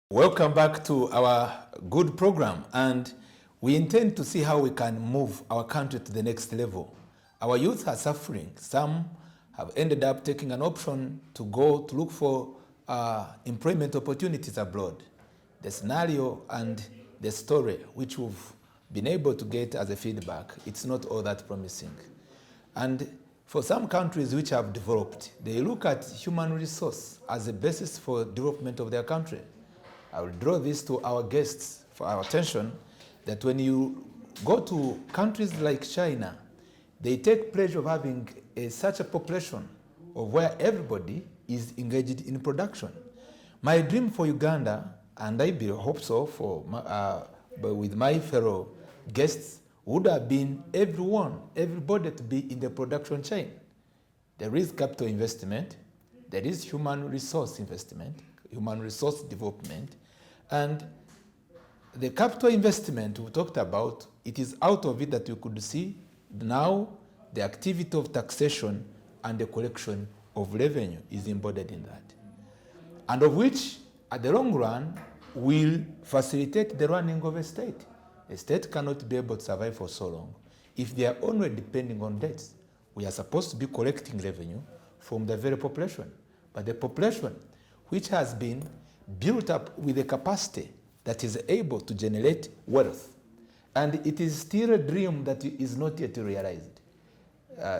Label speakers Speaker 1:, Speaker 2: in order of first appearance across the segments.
Speaker 1: Welcome back to our good program, and we intend to see how we can move our country to the next level. Our youth are suffering. Some have ended up taking an option to go to look for employment opportunities abroad. The scenario and the story which we've been able to get as a feedback, it's not all that promising. And for some countries which have developed, they look at human resource as a basis for development of their country. I will draw this to our guests for our attention, that when you go to countries like China, they take pleasure of having such a population of where everybody is engaged in production. My dream for Uganda, and I hope so for with my fellow guests, would have been everybody to be in the production chain. There is capital investment, there is human resource investment, human resource development, and the capital investment we talked about, it is out of it that you could see now the activity of taxation and the collection of revenue is embodied in that, and of which at the long run will facilitate the running of a state. A state cannot be able to survive for so long if they are only depending on debts. We are supposed to be collecting revenue from the very population, but the population which has been built up with a capacity that is able to generate wealth. And it is still a dream that is not yet realized.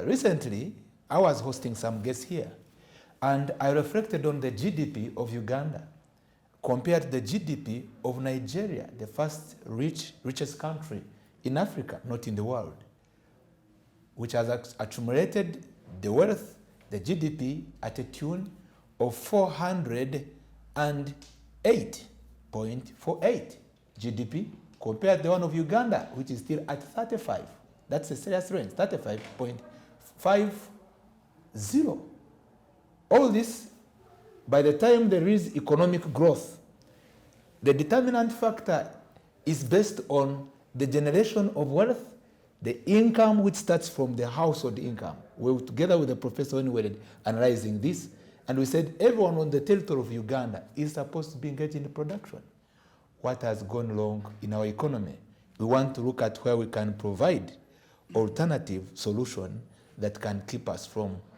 Speaker 1: Recently, I was hosting some guests here, and I reflected on the GDP of Uganda compared to the GDP of Nigeria, the first richest country in Africa, not in the world, which has accumulated the wealth, the GDP, at a tune of 408.48 GDP, compared to the one of Uganda, which is still at 35. That's a serious range, 35.50. All this, by the time there is economic growth, the determinant factor is based on the generation of wealth, the income which starts from the household income. We were together with the professor when we were analyzing this, and we said everyone on the territory of Uganda is supposed to be engaged in production. What has gone wrong in our economy? We want to look at where we can provide alternative solution that can keep us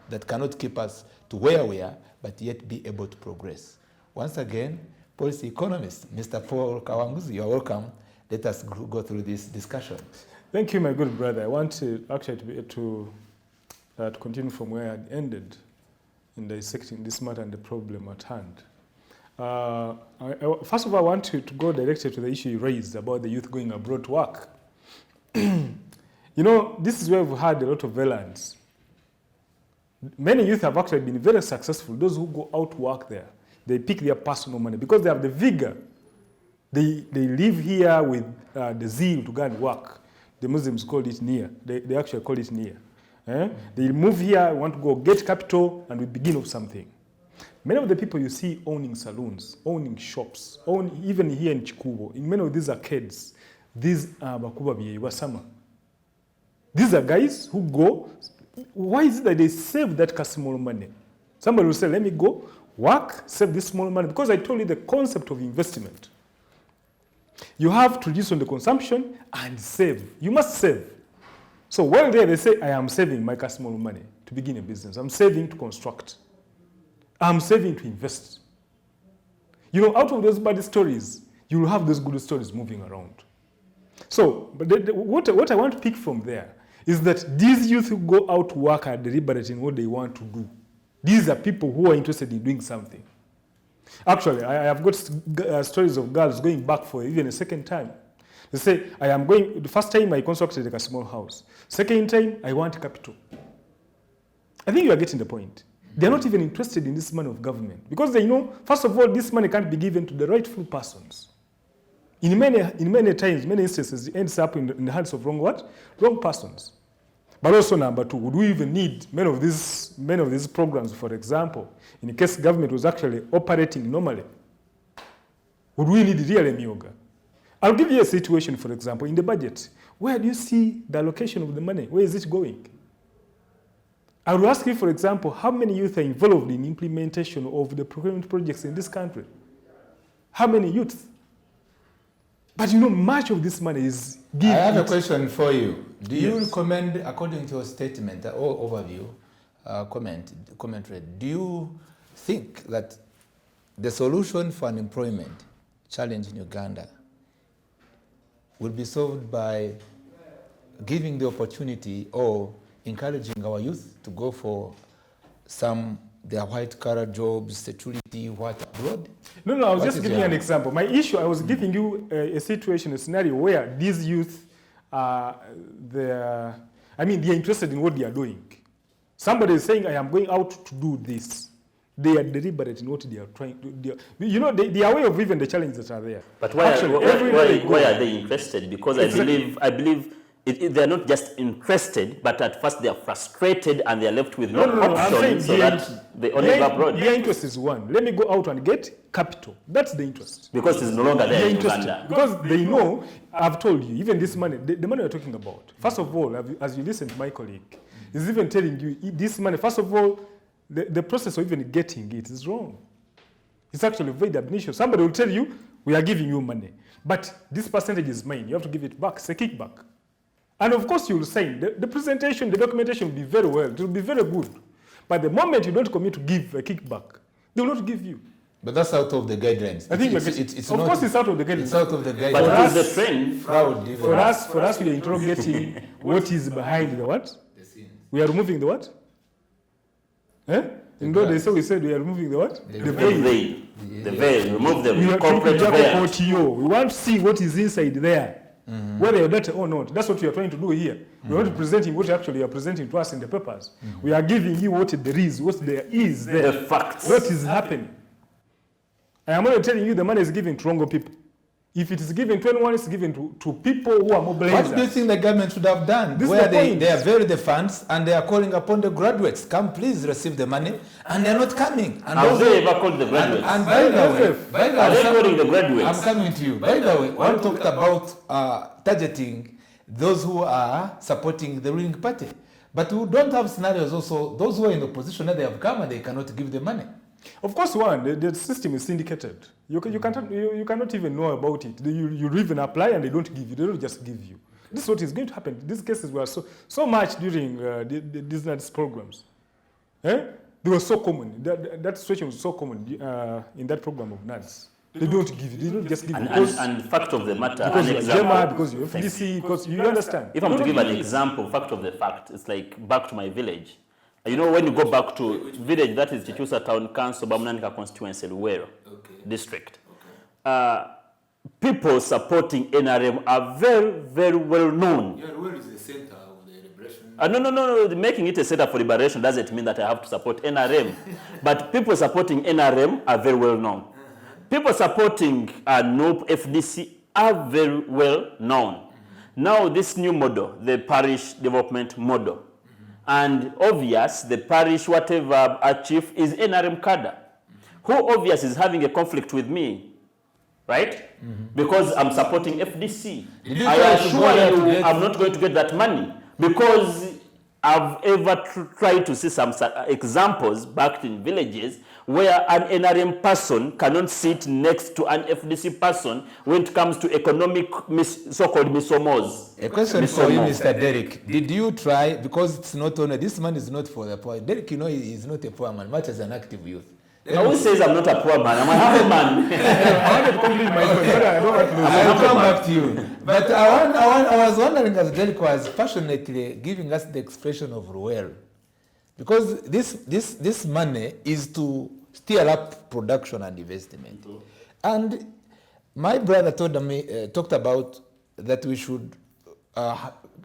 Speaker 1: that cannot keep us to where we are, but yet be able to progress. Once again, policy economist, Mr. Paul Kawanguzi, you are welcome. Let us go through this discussion.
Speaker 2: Thank you, my good brother. I want to actually to continue from where I had ended in dissecting this matter and the problem at hand. First of all, I want to go directly to the issue you raised about the youth going abroad to work. You know, this is where we've had a lot of violence. Many youth have actually been very successful. Those who go out to work there, they pick their personal money because they have the vigor. They live here with the zeal to go and work. The Muslims call it niyyah. They actually call it niyyah. They move here, want to go get capital, and we begin with something. Many of the people you see owning saloons, owning shops, even here in Chikubo, in many of these arcades, these are Bakuba Basama. These are guys who go. Why is it that they save that small money? Somebody will say, let me go work, save this small money, because I told you the concept of investment. You have to reduce on the consumption and save. You must save. So while there, they say, I am saving my small money to begin a business. I'm saving to construct. I'm saving to invest. You know, out of those bad stories, you will have those good stories moving around. So, but what I want to pick from there is that these youth who go out to work are deliberating what they want to do. These are people who are interested in doing something. Actually, I have got stories of girls going back for even a second time. They say, the first time I constructed a small house. Second time, I want capital. I think you are getting the point. They are not even interested in this money of government because they know, first of all, this money can't be given to the rightful persons. In many times, many instances, it ends up in the hands of wrong persons. But also, number two, would we even need many of these programs, for example, in case government was actually operating normally? Would we need really Myoga? I'll give you a situation, for example, in the budget. Where do you see the allocation of the money? Where is it going? I will ask you, for example, how many youth are involved in implementation of the procurement projects in this country? How many youths? But much of this money is given.
Speaker 1: I have a question for you. Do you recommend, according to your statement or overview, commentary, do you think that the solution for unemployment challenge in Uganda will be solved by giving the opportunity or encouraging our youth to go for their white-collar jobs, security, what abroad?
Speaker 2: No, I was just giving you an example. My issue, I was giving you a situation, a scenario where these youth, they're interested in what they are doing. Somebody is saying, I am going out to do this. They are deliberate in what they are trying to do. They are aware of even the challenges that are there.
Speaker 3: But why are they interested? Because I believe they are not just interested, but at first they are frustrated and they are left with no option, so that they only go abroad.
Speaker 2: Their interest is one. Let me go out and get capital. That's the interest.
Speaker 3: Because it's no longer there in Uganda.
Speaker 2: Because they know, I've told you, even this money, the money we're talking about, first of all, as you listen to my colleague, is even telling you this money, first of all, the process of even getting it is wrong. It's actually very diminution. Somebody will tell you, we are giving you money, but this percentage is mine. You have to give it back. It's a kickback. And of course, you will sign. The presentation, the documentation will be very well. It will be very good. But the moment you don't commit to give a kickback, they will not give you.
Speaker 1: But that's out of the guidelines.
Speaker 2: I think
Speaker 1: it's
Speaker 2: of course it's out of the guidelines.
Speaker 1: It's out of the guidelines.
Speaker 3: But it is the trend.
Speaker 2: For us, we are interrogating what is behind the what?
Speaker 1: The scenes.
Speaker 2: We are removing the what? In those days, we said we are removing the what?
Speaker 3: The veil. The veil. Remove the corporate veil.
Speaker 2: We want to see what is inside there. Whether you're better or not. That's what we are trying to do here. We're not presenting what actually you are presenting to us in the papers. We are giving you what there is, what there is there.
Speaker 3: The facts.
Speaker 2: What is happening. I am only telling you the money is given to wrong people. If it is given to anyone, it's given to people who are mobilized.
Speaker 1: What do you think the government should have done? Where they have varied the funds and they are calling upon the graduates, come please receive the money, and they are not coming. And
Speaker 3: have they ever called the graduates?
Speaker 1: And by the way,
Speaker 3: are they calling the graduates?
Speaker 1: I'm coming to you. By the way, one talked about targeting those who are supporting the ruling party. But we don't have scenarios also, those who are in opposition, they have come and they cannot give the money.
Speaker 2: Of course, the system is syndicated. You cannot even know about it. You even apply and they don't give you. They don't just give you. This is what is going to happen. These cases were so much during these programs. They were so common. That situation was so common in that program of NADS. They don't give you. They don't just give you.
Speaker 3: And fact of the matter,
Speaker 2: because you're Gemma, because you're FDC, because you understand.
Speaker 3: If I'm to give an example, fact of the fact, it's like back to my village. You know, when you go back to village, that is Chichusa Town Council, Bamunanika constituency, Luwero district. People supporting NRM are very, very well known.
Speaker 1: Yeah, Luwero is the center of the liberation.
Speaker 3: No. Making it a center for liberation doesn't mean that I have to support NRM. But people supporting NRM are very well known. People supporting NOP, FDC are very well known. Now, this new model, the parish development model, and obvious, the parish, whatever chief is NRM cadre, who obvious is having a conflict with me, right? Because I'm supporting FDC. I assure you I'm not going to get that money because I've ever tried to see some examples back in villages where an NRM person cannot sit next to an FDC person when it comes to economic so-called misomos.
Speaker 1: A question for you, Mr. Derek. Did you try, because it's not only, this man is not for the poor. Derek, you know, he is not a poor man, much as an active youth.
Speaker 3: Who says I'm not a poor man? I'm a happy man.
Speaker 2: I wanted to complete my point, but I don't want to lose.
Speaker 1: I will come back to you. But I was wondering, as Derek was passionately giving us the expression of Ruel, because this money is to steer up production and investment. And my brother talked about that we should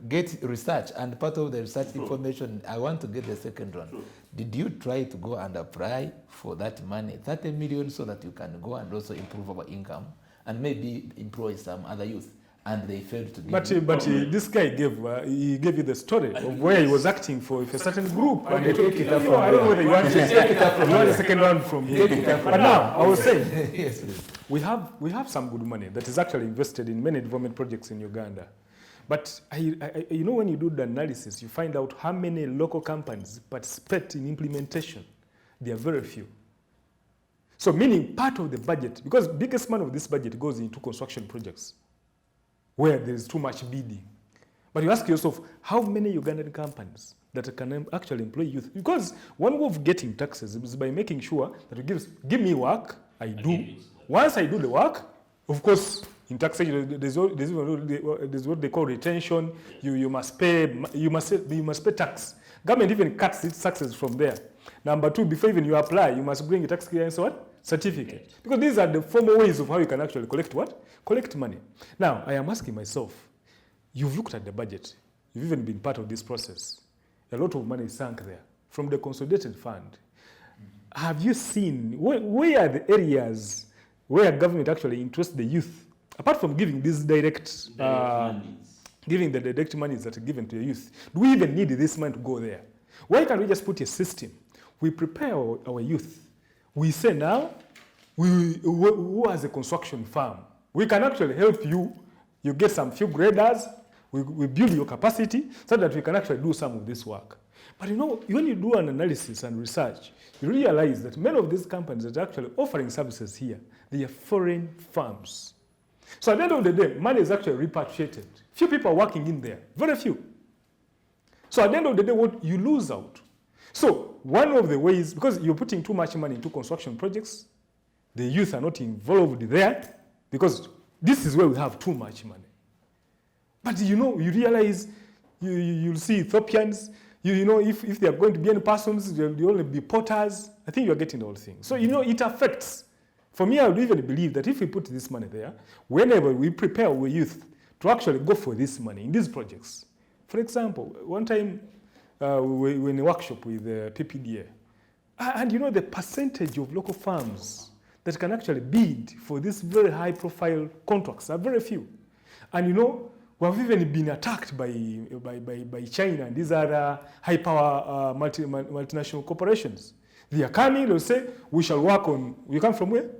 Speaker 1: get research, and part of the research information, I want to get the second one. Did you try to go and apply for that money, 30 million, so that you can go and also improve our income and maybe employ some other youth? And they failed to give
Speaker 2: But this guy gave you the story of where he was acting for a certain group. And they took it up from I don't know whether you want to take it up from you want the second one from here. But now, I was saying,
Speaker 1: yes, please.
Speaker 2: We have some good money that is actually invested in many development projects in Uganda. But you know, when you do the analysis, you find out how many local companies participate in implementation. They are very few. So meaning part of the budget, because biggest money of this budget goes into construction projects where there is too much bidding. But you ask yourself, how many Ugandan companies that can actually employ youth? Because one way of getting taxes is by making sure that it give me work, I do. Once I do the work, of course, in taxation, there's what they call retention. You must pay tax. Government even cuts its taxes from there. Number two, before even you apply, you must bring a tax clearance certificate. Because these are the formal ways of how you can actually collect what? Collect money. Now, I am asking myself, you've looked at the budget. You've even been part of this process. A lot of money is sunk there from the consolidated fund. Have you seen, where are the areas where government actually interests the youth? Apart from giving these direct giving the direct monies that are given to the youth, do we even need this money to go there? Why can't we just put a system? We prepare our youth. We say now, who has a construction firm? We can actually help you. You get some few graders. We build your capacity so that we can actually do some of this work. But you know, when you do an analysis and research, you realize that many of these companies that are actually offering services here, they are foreign firms. So at the end of the day, money is actually repatriated. Few people are working in there, very few. So at the end of the day, what you lose out. So one of the ways, because you're putting too much money into construction projects, the youth are not involved there, because this is where we have too much money. But you know, you realize, you'll see Ethiopians, you know, if they are going to be any persons, they'll only be porters. I think you're getting the whole thing. So, you know, it affects. For me, I would even believe that if we put this money there, whenever we prepare our youth to actually go for this money in these projects. For example, one time we were in a workshop with PPDA, and you know, the percentage of local firms that can actually bid for these very high profile contracts are very few. And you know, we have even been attacked by China and these other high power multinational corporations. They are coming, they'll say, we shall work on, we come from where?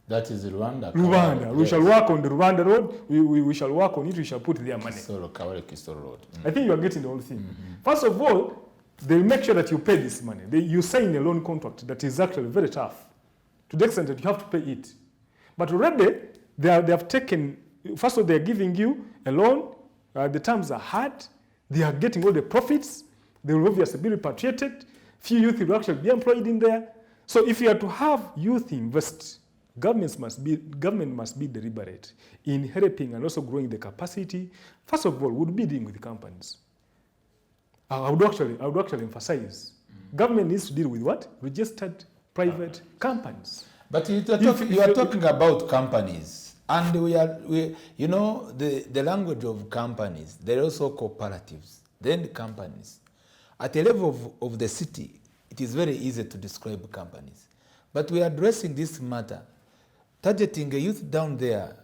Speaker 1: That is Rwanda.
Speaker 2: Rwanda. Yes. We shall work on the Rwanda road, we shall work on it, we shall put their money.
Speaker 1: Kisoro Road.
Speaker 2: I think you are getting the whole thing. First of all, they make sure that you pay this money. You sign a loan contract that is actually very tough, to the extent that you have to pay it. But already, they have taken, first of all, they're giving you a loan, the terms are hard, they are getting all the profits, they will obviously be repatriated, few youth will actually be employed in there. So if you are to have youth invest, government must be deliberate in helping and also growing the capacity. First of all, would be dealing with the companies. I would actually emphasize, government needs to deal with what? Registered private companies.
Speaker 1: But you are talking about companies, and you know, the language of companies, there are also cooperatives, then companies. At the level of the city, it is very easy to describe companies. But we are addressing this matter, targeting a youth down there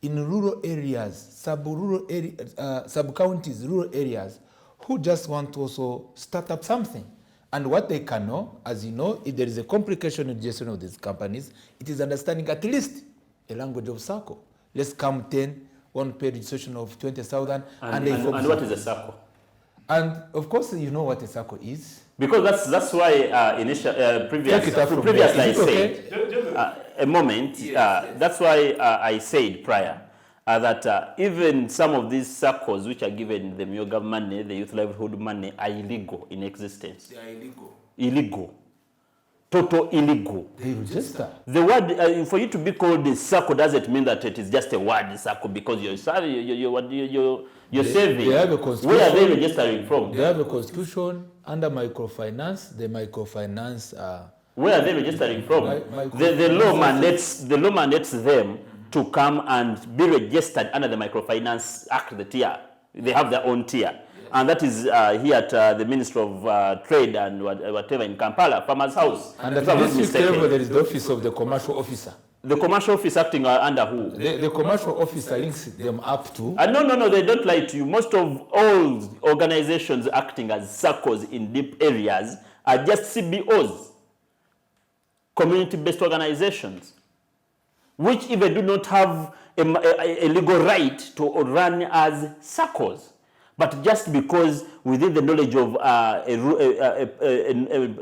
Speaker 1: in rural areas, sub-counties, rural areas, who just want to also start up something. And what they can know, as you know, if there is a complication in gestion of these companies, it is understanding at least a language of SACCO. Let's come 10, one pay registration of 20,000.
Speaker 3: And what is a SACCO?
Speaker 1: And of course, you know what a SACCO is.
Speaker 3: Because that's why previously I said, a moment, that's why I said prior that even some of these SACCOs which are given the Myoga money, the youth livelihood money, are illegal in existence.
Speaker 1: They are illegal.
Speaker 3: Illegal. Total illegal.
Speaker 1: They register.
Speaker 3: The word, for you to be called a SACCO doesn't mean that it is just a word SACCO, because you're saving.
Speaker 1: They have a constitution.
Speaker 3: Where are they registering from?
Speaker 1: They have a constitution under microfinance. The microfinance.
Speaker 3: Where are they registering from? The law mandates them to come and be registered under the Microfinance Act, the tier. They have their own tier. Yes. And that is here at the Ministry of Trade and whatever in Kampala, Farmers House.
Speaker 1: And at the district level, there is the office of the commercial officer.
Speaker 3: The commercial office acting under who?
Speaker 1: The commercial officer links them up to...
Speaker 3: No, they don't lie to you. Most of all organizations acting as SACCOs in deep areas are just CBOs, community-based organizations, which even do not have a legal right to run as SACCOs. But just because within the knowledge of a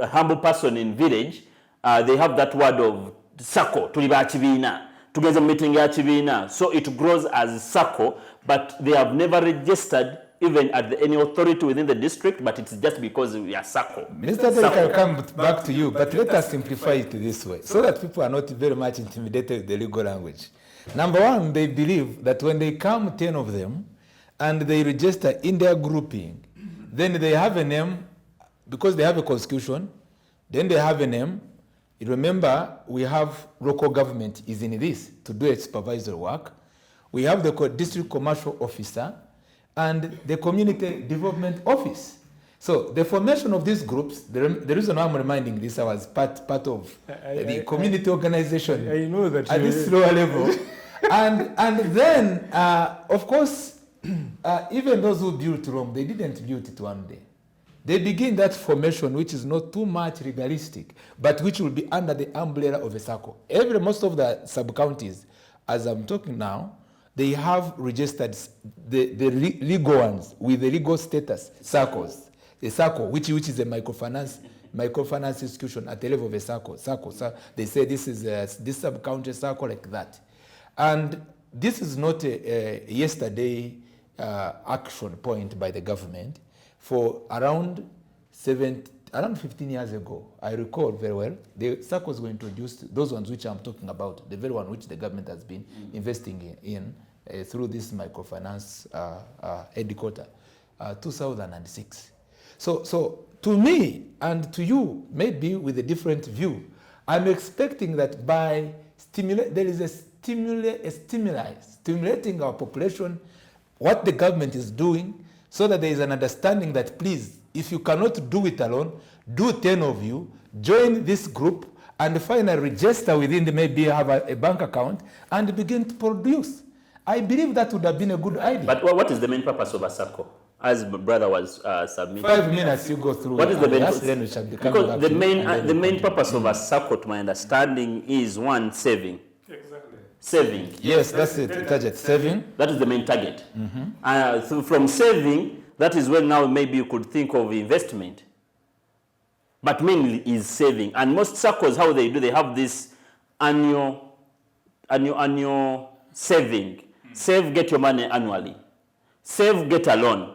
Speaker 3: humble person in village, they have that word of SACCO, tuli ba kibiina, tugenze mu meeting ya kibiina, so it grows as SACCO, but they have never registered even at any authority within the district, but it's just because we are SACCO.
Speaker 1: Minister, I'll come back to you, but let us simplify it this way, so that people are not very much intimidated with the legal language. Number one, they believe that when they come 10 of them, and they register in their grouping, then they have a name, because they have a constitution, then they have a name. Remember, we have local government is in this to do its supervisory work. We have the district commercial officer and the community development office. So the formation of these groups, the reason why I'm reminding this, I was part of the community organization
Speaker 2: I know that
Speaker 1: at this lower level. and then, of course, even those who built Rome, they didn't build it one day. They begin that formation, which is not too much legalistic, but which will be under the umbrella of a SACCO. Most of the sub-counties, as I'm talking now, they have registered the legal ones with the legal status, SACCOs. A SACCO, which is a microfinance institution at the level of a SACCO. They say this is this sub-county SACCO like that. And this is not a yesterday action point by the government. For around 15 years ago, I recall very well, the SACCOs were introduced, those ones which I'm talking about, the very one which the government has been investing in through this microfinance headquarter, 2006. So to me and to you, maybe with a different view, I'm expecting that by there is a stimulating our population, what the government is doing, so that there is an understanding that, please, if you cannot do it alone, do 10 of you, join this group, and finally register within maybe have a bank account, and begin to produce. I believe that would have been a good idea.
Speaker 3: But what is the main purpose of a SACCO? As my brother was submitting.
Speaker 1: 5 minutes you go through.
Speaker 3: What is the main purpose?
Speaker 1: Because
Speaker 3: the main purpose of a SACCO, to my understanding, is one, saving.
Speaker 2: Exactly.
Speaker 3: Saving.
Speaker 1: Yes, that's it. Target saving.
Speaker 3: That is the main target. So from saving, that is when now maybe you could think of investment. But mainly is saving. And most SACCOs, how they do, they have this annual saving. Save, get your money annually. Save, get a loan.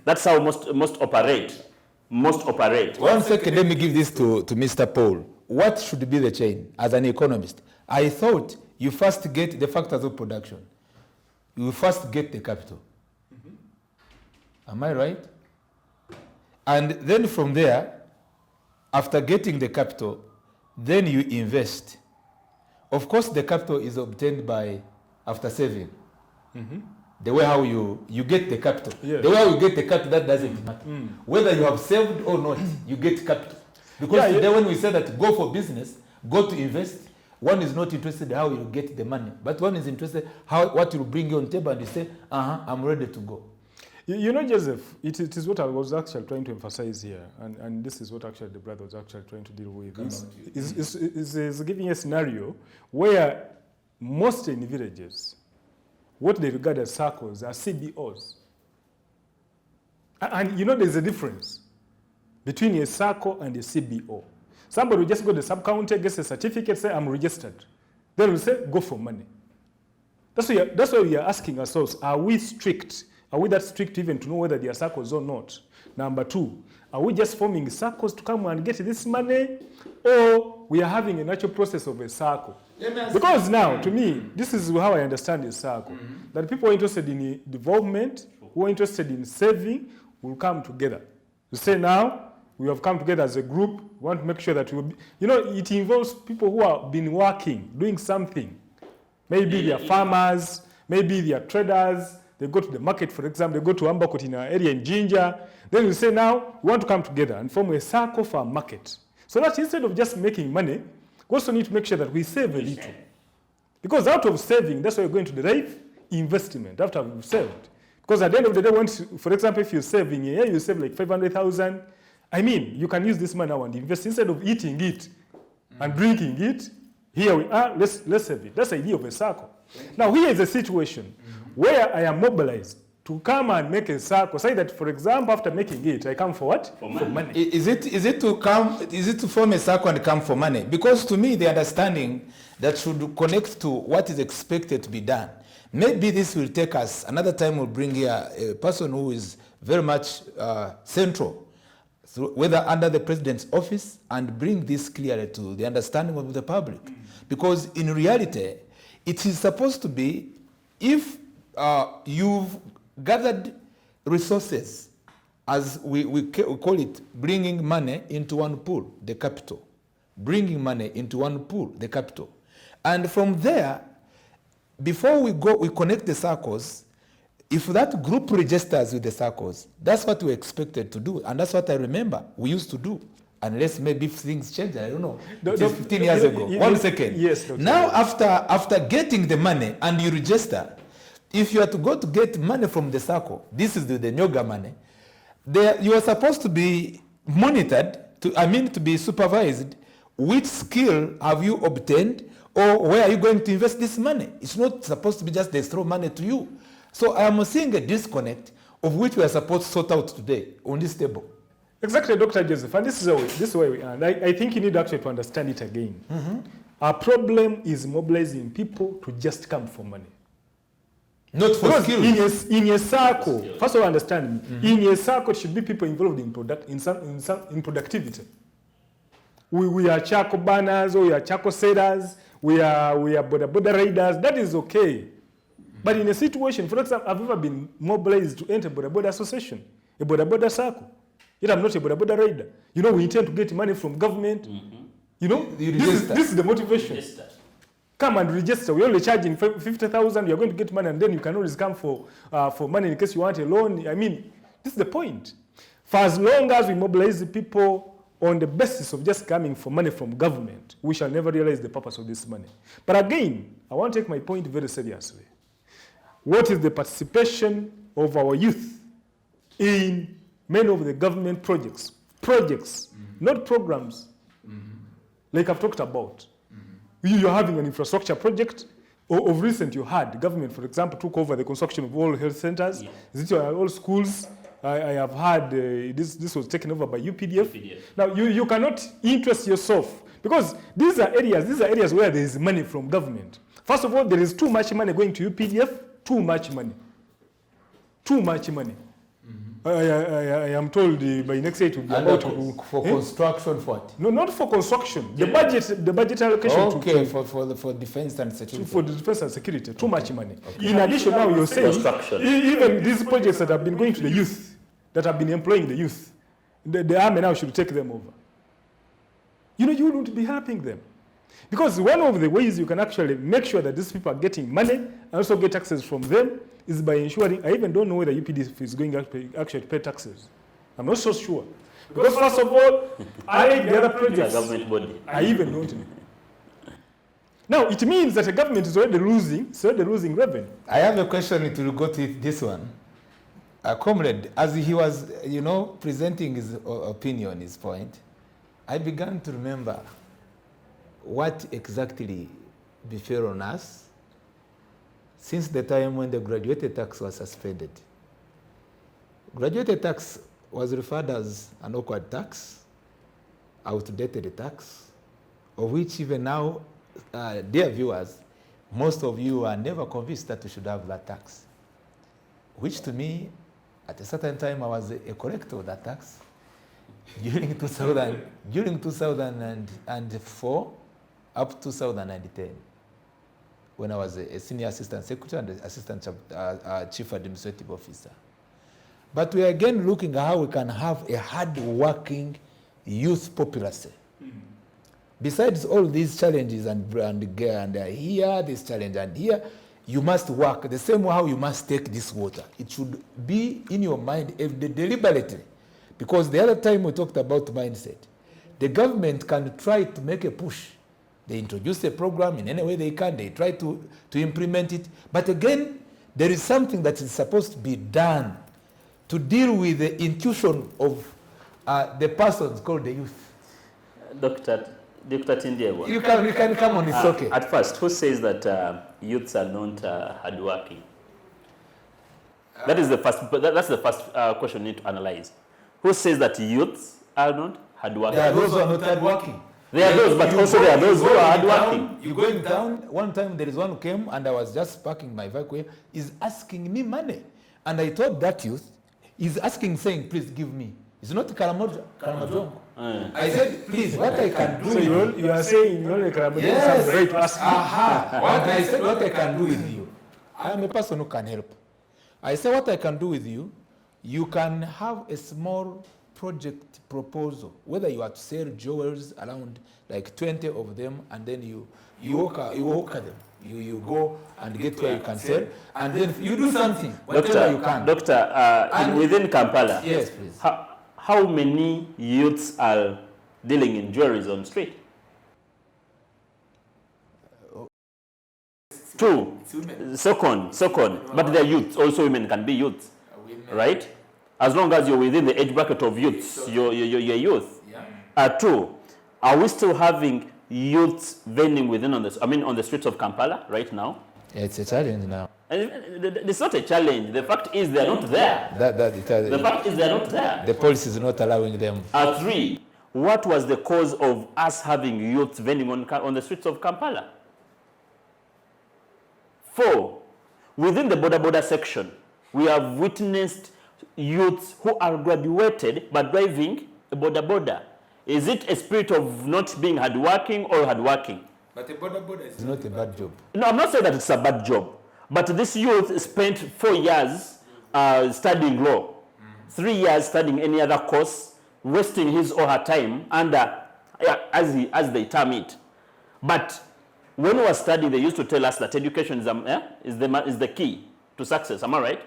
Speaker 3: That's how most operate. Most operate.
Speaker 1: 1 second, let me give this to Mr. Paul. What should be the chain as an economist? I thought you first get the factors of production. You first get the capital. Am I right? And then from there, after getting the capital, then you invest. Of course, the capital is obtained after saving. The way how you get the capital.
Speaker 2: Yes.
Speaker 1: The way how you get the capital, that doesn't matter. Whether you have saved or not, you get capital. Because today when we say that go for business, go to invest, one is not interested in how you get the money, but one is interested what will bring you on the table, and you say, I'm ready to go.
Speaker 2: You know, Joseph, it is what I was actually trying to emphasize here, and this is what actually the brother was actually trying to deal with. Is giving a scenario where most in villages, what they regard as SACCOs are CBOs. And you know there's a difference between a SACCO and a CBO. Somebody will just go to the sub-county, gets a certificate, say, I'm registered. Then we say, go for money. That's why we are asking ourselves, are we strict? Are we that strict even to know whether they are SACCOs or not? Number two, are we just forming SACCOs to come and get this money? Or we are having a natural process of a SACCO? Because now, to me, this is how I understand a SACCO. That people are interested in development, who are interested in saving, will come together. You say now, we have come together as a group, we want to make sure that we'll be, it involves people who have been working, doing something. Maybe they are farmers, maybe they are traders, they go to the market, for example, they go to Ambakot in an area in Jinja. Then we say now, we want to come together and form a SACCO for a market. So that instead of just making money, we also need to make sure that we save a little. Because out of saving, that's why we're going to derive investment after we've saved. Because at the end of the day, for example, if you're saving a year, you save like 500,000. I mean, you can use this money now and invest instead of eating it and drinking it. Here we are, let's save it. That's the idea of a SACCO. Now, here is a situation where I am mobilized to come and make a circle. Say that, for example, after making it, I come for what?
Speaker 3: For money.
Speaker 1: Is it to form a circle and come for money? Because to me, the understanding that should connect to what is expected to be done. Maybe this will take us, another time we'll bring here a person who is very much central, whether under the president's office, and bring this clearly to the understanding of the public. Because in reality, it is supposed to be, if you've gathered resources, as we call it, bringing money into one pool, the capital. Bringing money into one pool, the capital. And from there, before we connect the circles, if that group registers with the circles, that's what we expected to do. And that's what I remember we used to do. Unless maybe things change, I don't know. It is 15 years ago. 1 second.
Speaker 2: Yes, Dr.
Speaker 1: Now, after getting the money and you register, if you are to go to get money from the circle, this is the Nyoga money, you are supposed to be monitored, to be supervised. Which skill have you obtained, or where are you going to invest this money? It's not supposed to be just they throw money to you. So I am seeing a disconnect of which we are supposed to sort out today on this table.
Speaker 2: Exactly, Dr. Joseph, and this is where we are. And I think you need actually to understand it again. Our problem is mobilizing people to just come for money.
Speaker 1: Not for
Speaker 2: Because
Speaker 1: skills.
Speaker 2: in a circle, first of all, understand me, in a circle it should be people involved in productivity. We are charcoal banners, or we are charcoal sellers, we are border riders. That is okay. But in a situation, for example, I've ever been mobilized to enter border association, a border circle. Yet I'm not a border rider. You know, we intend to get money from government. You know, this is the motivation.
Speaker 3: Register.
Speaker 2: Come and register. We're only charging 50,000. You're going to get money, and then you can always come for money in case you want a loan. I mean, this is the point. For as long as we mobilize the people on the basis of just coming for money from government, we shall never realize the purpose of this money. But again, I want to take my point very seriously. What is the participation of our youth in many of the government projects? Not programs, like I've talked about. You're having an infrastructure project. Of recent, you had government, for example, took over the construction of all health centers. Is it all schools? I have had this was taken over by UPDF. Now you cannot interest yourself, because these are areas where there is money from government. First of all, there is too much money going to UPDF. Too much money. I am told by next year it will be about
Speaker 1: for construction, for what?
Speaker 2: No, not for construction. The budget allocation
Speaker 1: for defense and security.
Speaker 2: For the defense and security, too much money. Okay. In addition, now you're saying even these projects that have been going to the youth, that have been employing the youth, the army now should take them over. You know, you wouldn't be helping them. Because one of the ways you can actually make sure that these people are getting money and also get taxes from them is by ensuring, I even don't know whether UPDF is going to actually pay taxes. I'm not so sure. Because first of all, the other projects,
Speaker 3: government body.
Speaker 2: I even don't know. Now, it means that the government is already losing revenue.
Speaker 1: I have a question, it will go to this one. Comrade, as he was, presenting his opinion, his point, I began to remember what exactly befell on us since the time when the graduated tax was suspended. Graduated tax was referred as an awkward tax, outdated tax, of which even now, dear viewers, most of you are never convinced that we should have that tax, which to me, at a certain time, I was a collector of that tax. During 2004 up to 2010, when I was a senior assistant secretary and assistant chief administrative officer. But we are again looking at how we can have a hard-working youth populace. Besides all these challenges and here, this challenge, and here, you must work the same way how you must take this water. It should be in your mind deliberately. Because the other time we talked about mindset, the government can try to make a push. They introduce a program in any way they can. They try to implement it. But again, there is something that is supposed to be done to deal with the intuition of the persons called the youth.
Speaker 3: Dr. Tindiego.
Speaker 1: You can come on, it's okay.
Speaker 3: At first, who says that youths are not hardworking? That is the first. That's the first question we need to analyze. Who says that youths are not hardworking?
Speaker 1: There are those who are not hardworking.
Speaker 3: There are those, but also there are those who are hardworking.
Speaker 1: You go in town, one time there is one who came and I was just parking my vehicle, is asking me money. And I told that youth, he's asking, saying, please give me. It's not Karamazongo. I said, please, what I can do with you.
Speaker 2: You are saying you only Karamazongo
Speaker 1: Yes.
Speaker 2: right to ask.
Speaker 1: I said, what I can do with you. I am a person who can help. I said, what I can do with you, you can have a small project proposal, whether you are to sell jewels around like 20 of them, and then you work them. You go and get where you can sell, and then you do something, whatever you can.
Speaker 3: Doctor, within Kampala,
Speaker 1: yes, please.
Speaker 3: How many youths are dealing in jewelries on the street? Two. Second. But they're youths. Also, women can be youths, right? As long as you're within the age bracket of youths, you're youth. Yeah. Two, are we still having youths vending on the streets of Kampala right now?
Speaker 1: It's a challenge now.
Speaker 3: And it's not a challenge. The fact is they're not there. The fact is they're not there.
Speaker 1: The policy is not allowing them.
Speaker 3: Three, what was the cause of us having youths vending on the streets of Kampala? Four, within the border section, we have witnessed youths who are graduated but driving a border. Is it a spirit of not being hardworking or hardworking?
Speaker 1: But a border is not a bad job.
Speaker 3: No, I'm not saying that it's a bad job. But this youth spent 4 years studying law, 3 years studying any other course, wasting his or her time under, as they term it. But when we were studying, they used to tell us that education is the key to success. Am I right?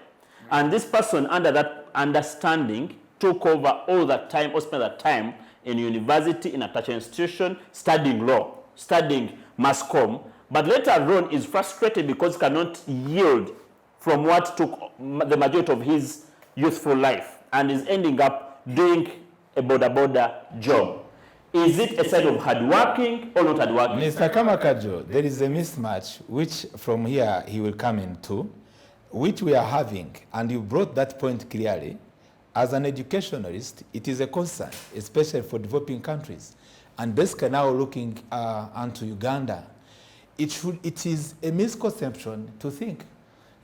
Speaker 3: And this person, under that understanding, took over all that time, or spent that time in university, in a tertiary institution, studying law, studying mass comm, but later on is frustrated because cannot yield from what took the majority of his youthful life, and is ending up doing a border job. Is it a side of hardworking or not hardworking?
Speaker 1: Mr. Kamakajo, there is a mismatch, which from here he will come into, which we are having, and you brought that point clearly. As an educationalist, it is a concern, especially for developing countries. And basically now looking onto Uganda, it is a misconception to think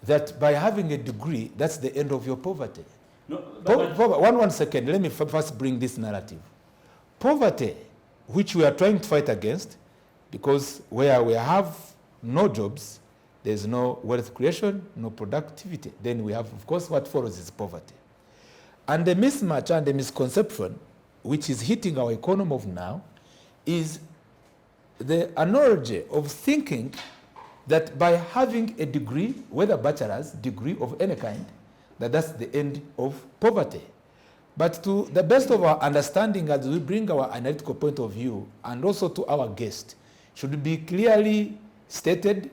Speaker 1: that by having a degree, that's the end of your poverty. No, one second, let me first bring this narrative. Poverty, which we are trying to fight against, because where we have no jobs, there's no wealth creation, no productivity. Then we have, of course, what follows is poverty. And the mismatch and the misconception, which is hitting our economy of now, is the analogy of thinking that by having a degree, whether bachelor's degree of any kind, that's the end of poverty. But to the best of our understanding, as we bring our analytical point of view, and also to our guest, should be clearly stated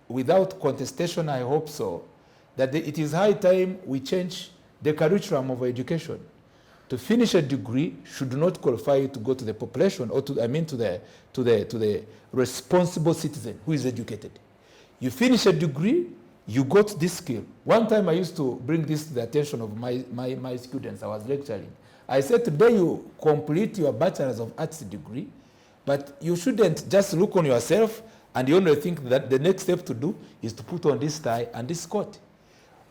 Speaker 1: without contestation, I hope so, that it is high time we change the curriculum of education. To finish a degree should not qualify you to go to the population, or to the responsible citizen who is educated. You finish a degree, you got this skill. One time I used to bring this to the attention of my students. I was lecturing. I said, today you complete your Bachelor's of Arts degree, but you shouldn't just look on yourself and you only think that the next step to do is to put on this tie and this coat.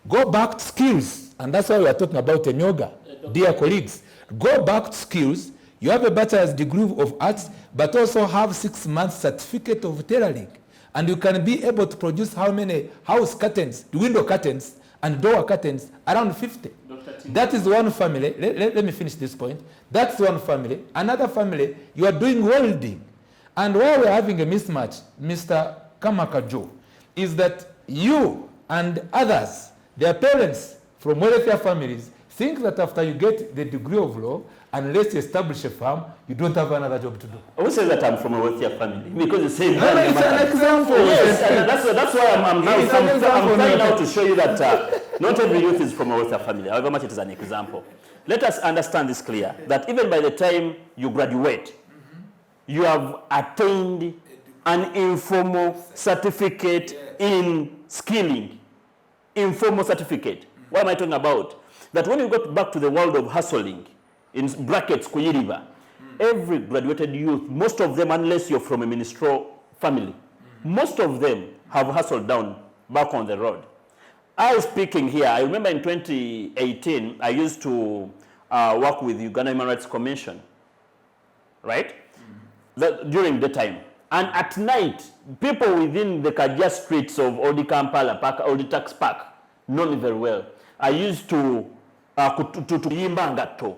Speaker 1: Go back to skills, and that's why we are talking about yoga. Dear colleagues, go back to skills. You have a bachelor's degree of arts, but also have 6 months certificate of tailoring. And you can be able to produce how many house curtains, window curtains, and door curtains, around 50. That is one family. Let me finish this point. That's one family. Another family, you are doing welding. And why we are having a mismatch, Mr. Kamakajo, is that you and others, their parents from wealthier families, think that after you get the degree of law, unless you establish a farm, you don't have another job to do.
Speaker 3: Who says that I'm from a wealthier family? Because it's saying
Speaker 1: no, it's an example.
Speaker 3: Yes, and that's why I'm trying now to show you that not every youth is from a wealthier family, however much it is an example. Let us understand this clear, that even by the time you graduate, you have attained an informal certificate in skilling. Informal certificate. What am I talking about? That when you go back to the world of hustling, in brackets, kuyiriba, every graduated youth, most of them, unless you're from a ministerial family, most of them have hustled down back on the road. I was speaking here, I remember in 2018, I used to work with Uganda Human Rights Commission, right? During the time. And at night, people within the Kajia streets of Odi Kampala Park, Odi Tax Park, know me very well. I used to yimba ngato.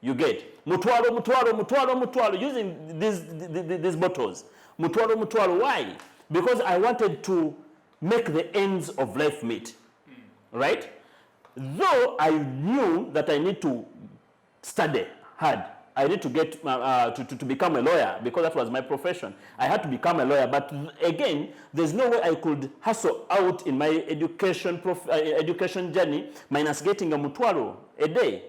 Speaker 3: You get? Mutwalo, using these bottles. Mutwalo, why? Because I wanted to make the ends of life meet. Right? Though I knew that I need to study hard. I need to get to become a lawyer because that was my profession. I had to become a lawyer, but again, there's no way I could hustle out in my education journey minus getting a mutwalo a day.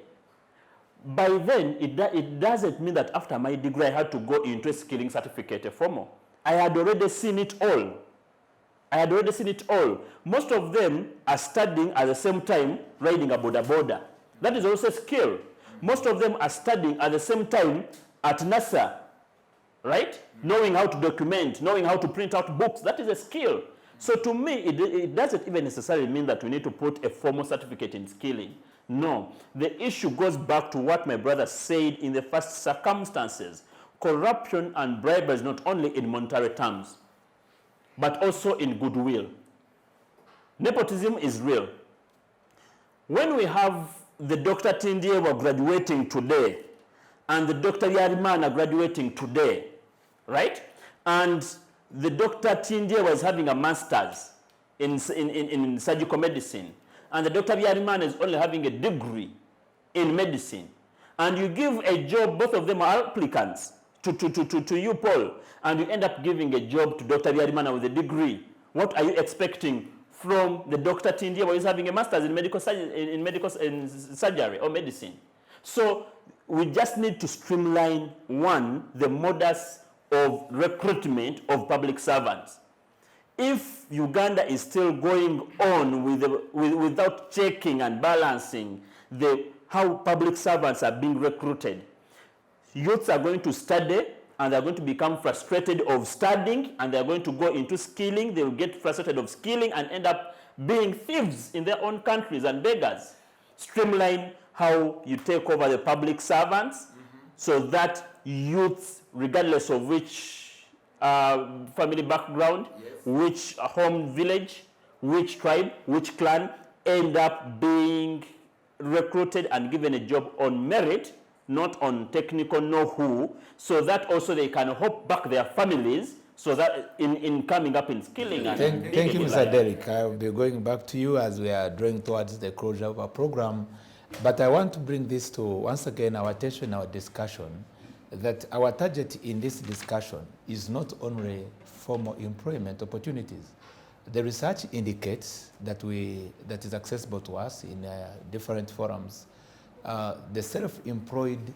Speaker 3: By then, it doesn't mean that after my degree I had to go into a skilling certificate, a formal. I had already seen it all. Most of them are studying at the same time riding a boda. That is also a skill. Most of them are studying at the same time at NASA, right? Knowing how to document, knowing how to print out books, that is a skill. So to me, it doesn't even necessarily mean that we need to put a formal certificate in skilling. No, the issue goes back to what my brother said in the first circumstances. Corruption and bribery is not only in monetary terms, but also in goodwill. Nepotism is real. When we have the Dr. Tindiewa graduating today, and the Dr. Yarimana graduating today, right? And the Dr. Tindiewa is having a master's in surgical medicine, and the Dr. Yarimana is only having a degree in medicine. And you give a job, both of them are applicants to you, Paul, and you end up giving a job to Dr. Yarimana with a degree. What are you expecting from the Dr. Tindiewa who is having a master's in surgery or medicine? So we just need to streamline, one, the modus of recruitment of public servants. If Uganda is still going on without checking and balancing how public servants are being recruited, youths are going to study and they're going to become frustrated of studying, and they're going to go into skilling. They will get frustrated of skilling and end up being thieves in their own countries and beggars. Streamline how you take over the public servants so that youths, regardless of which family background, which home village, which tribe, which clan, end up being recruited and given a job on merit, not on technical know-who, so that also they can hope back their families, so that in coming up in skilling.
Speaker 1: Thank you, Mr. Derek. I will be going back to you as we are drawing towards the closure of our program. But I want to bring this to, once again, our attention, our discussion, that our target in this discussion is not only formal employment opportunities. The research indicates that is accessible to us in different forums. The self-employed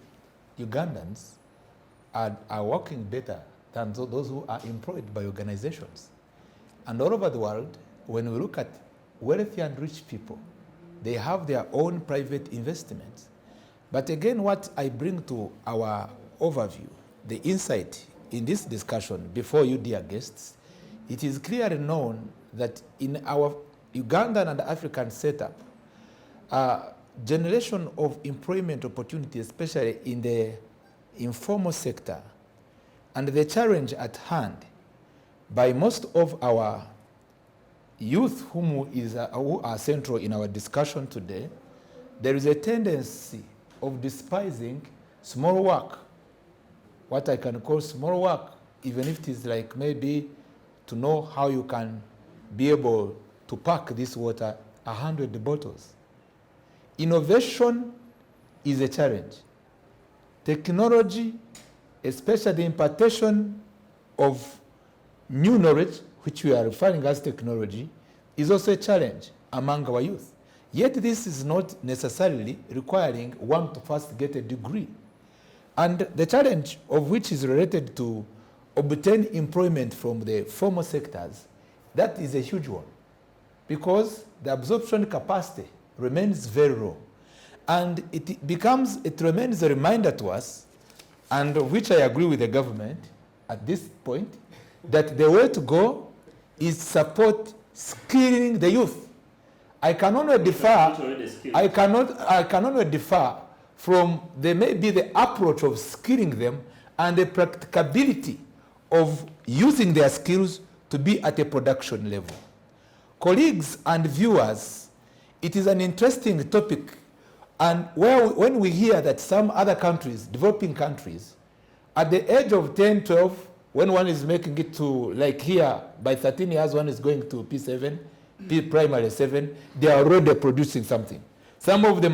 Speaker 1: Ugandans are working better than those who are employed by organizations. And all over the world, when we look at wealthy and rich people, they have their own private investments. But again, what I bring to our overview, the insight in this discussion before you, dear guests, it is clearly known that in our Ugandan and African setup, generation of employment opportunities, especially in the informal sector, and the challenge at hand by most of our youth who are central in our discussion today, there is a tendency of despising small work, what I can call small work, even if it is like maybe to know how you can be able to pack this water 100 bottles. Innovation is a challenge. Technology, especially the impartation of new knowledge, which we are referring as technology, is also a challenge among our youth. Yet this is not necessarily requiring one to first get a degree. And the challenge of which is related to obtain employment from the formal sectors, that is a huge one. Because the absorption capacity remains very low. And it remains a reminder to us, and which I agree with the government at this point, that the way to go is support skilling the youth. I can only differ from maybe the approach of skilling them and the practicability of using their skills to be at a production level. Colleagues and viewers, it is an interesting topic, and when we hear that some other countries, developing countries, at the age of 10, 12, when one is making it to, like here, by 13 years, one is going to P7, primary 7, they are already producing something. Some of the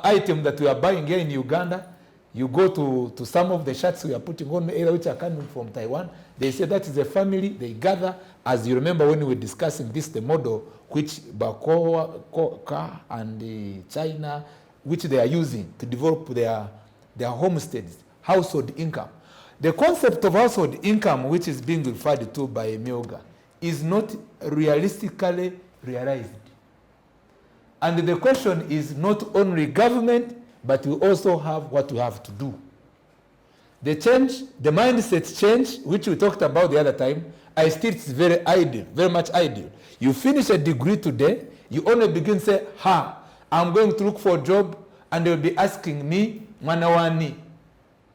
Speaker 1: items that we are buying here in Uganda, you go to some of the shirts we are putting on, which are coming from Taiwan, they say that is a family, they gather, as you remember when we were discussing this, the model which Bakoa and China, which they are using to develop their homesteads, household income. The concept of household income, which is being referred to by Myoga, is not realistically realized. And the question is not only government, but we also have what we have to do. The change, the mindset change, which we talked about the other time, I still it's very ideal, very much ideal. You finish a degree today, you only begin to say, I'm going to look for a job, and they'll be asking me, Manawani,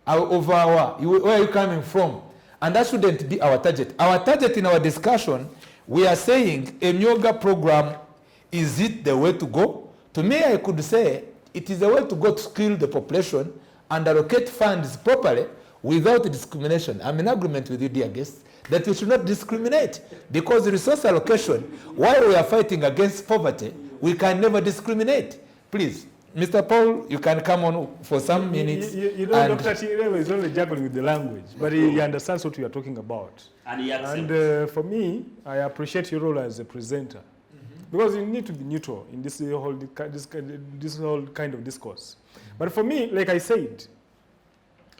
Speaker 1: where are you coming from? And that shouldn't be our target. Our target in our discussion, we are saying a Myoga program, is it the way to go? To me, I could say it is the way to go to skill the population and allocate funds properly without discrimination. I'm in agreement with you, dear guests, that we should not discriminate, because resource allocation, while we are fighting against poverty, we can never discriminate. Please, Mr. Paul, you can come on for some minutes.
Speaker 2: You know, Dr. Chirewa is only juggling with the language, but he understands what we are talking about.
Speaker 3: And he accepts.
Speaker 2: And for me, I appreciate your role as a presenter, because you need to be neutral in this whole kind of discourse. But for me, like I said,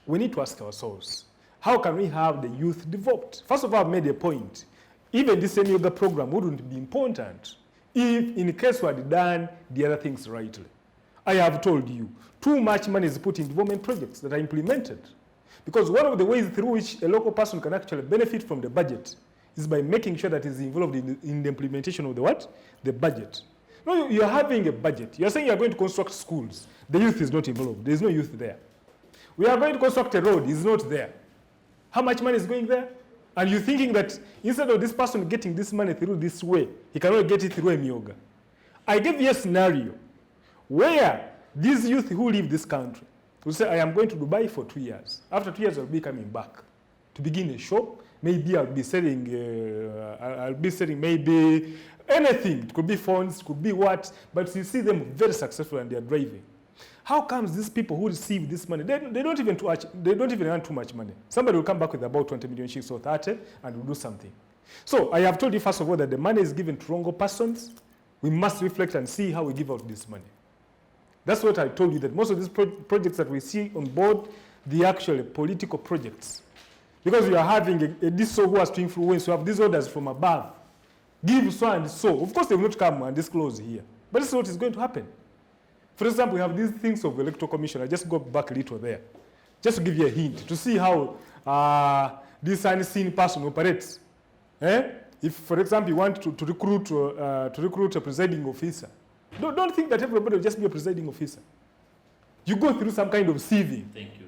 Speaker 2: we need to ask ourselves, how can we have the youth developed? First of all, I've made a point. Even this Myoga program wouldn't be important if, in case we had done the other things rightly. I have told you, too much money is put in development projects that are implemented. Because one of the ways through which a local person can actually benefit from the budget is by making sure that he's involved in the implementation of the what? The budget. No, you're having a budget. You're saying you're going to construct schools. The youth is not involved. There's no youth there. We are going to construct a road. It's not there. How much money is going there? And you're thinking that instead of this person getting this money through this way, he cannot get it through a Myoga. I give you a scenario where these youth who leave this country will say, I am going to Dubai for 2 years. After 2 years, I'll be coming back to begin a shop. Maybe I'll be selling maybe anything. It could be phones, it could be what, but you see them very successful and they're driving. How comes these people who receive this money, they don't even earn too much money? Somebody will come back with about 20 million shillings or 30 and will do something. So I have told you, first of all, that the money is given to wrong persons. We must reflect and see how we give out this money. That's what I told you, that most of these projects that we see on board, they are actually political projects. Because you are having this so who has to influence, you have these orders from above. Give so and so. Of course, they will not come and disclose here. But this is what is going to happen. For example, we have these things of electoral commission. I just go back a little there. Just to give you a hint, to see how this unseen person operates. If, for example, you want to recruit a presiding officer, don't think that everybody will just be a presiding officer. You go through some kind of sieving.
Speaker 3: Thank you.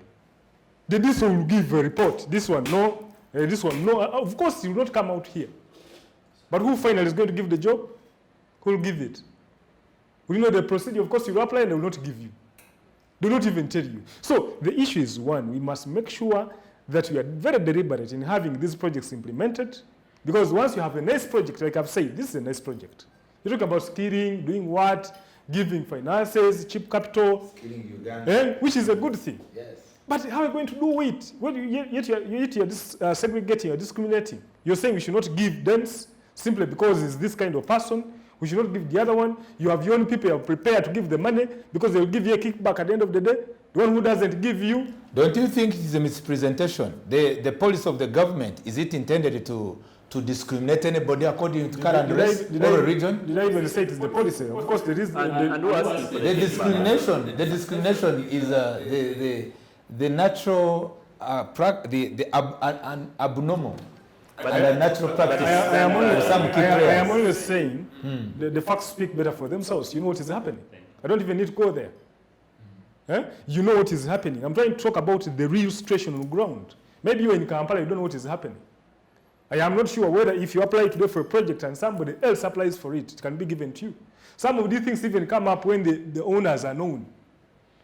Speaker 2: This one will give a report. This one, no. This one, no. Of course, you will not come out here. But who finally is going to give the job? Who will give it? We know the procedure. Of course, you will apply and they will not give you. They will not even tell you. So the issue is, one, we must make sure that we are very deliberate in having these projects implemented. Because once you have a nice project, like I've said, this is a nice project. You talk about skilling, doing what, giving finances, cheap capital, Uganda, which is a good thing.
Speaker 1: Yes.
Speaker 2: But how are you going to do it? Well, yet you're segregating, you're discriminating. You're saying we should not give dents simply because it's this kind of person. We should not give the other one. You have your own people who are prepared to give the money because they will give you a kickback at the end of the day. The one who doesn't give you.
Speaker 1: Don't you think it is a misrepresentation? The policy of the government, is it intended to to discriminate anybody according to current
Speaker 2: Did
Speaker 1: race or religion.
Speaker 2: Did I even say it is the policy? Of course, there is.
Speaker 3: And who asked you for
Speaker 1: The discrimination is the natural, an abnormal and a natural practice.
Speaker 2: I am always saying the facts speak better for themselves. You know what is happening. I don't even need to go there. You know what is happening. I'm trying to talk about the real situation on the ground. Maybe you in Kampala, you don't know what is happening. I am not sure whether if you apply today for a project and somebody else applies for it, it can be given to you. Some of these things even come up when the owners are known.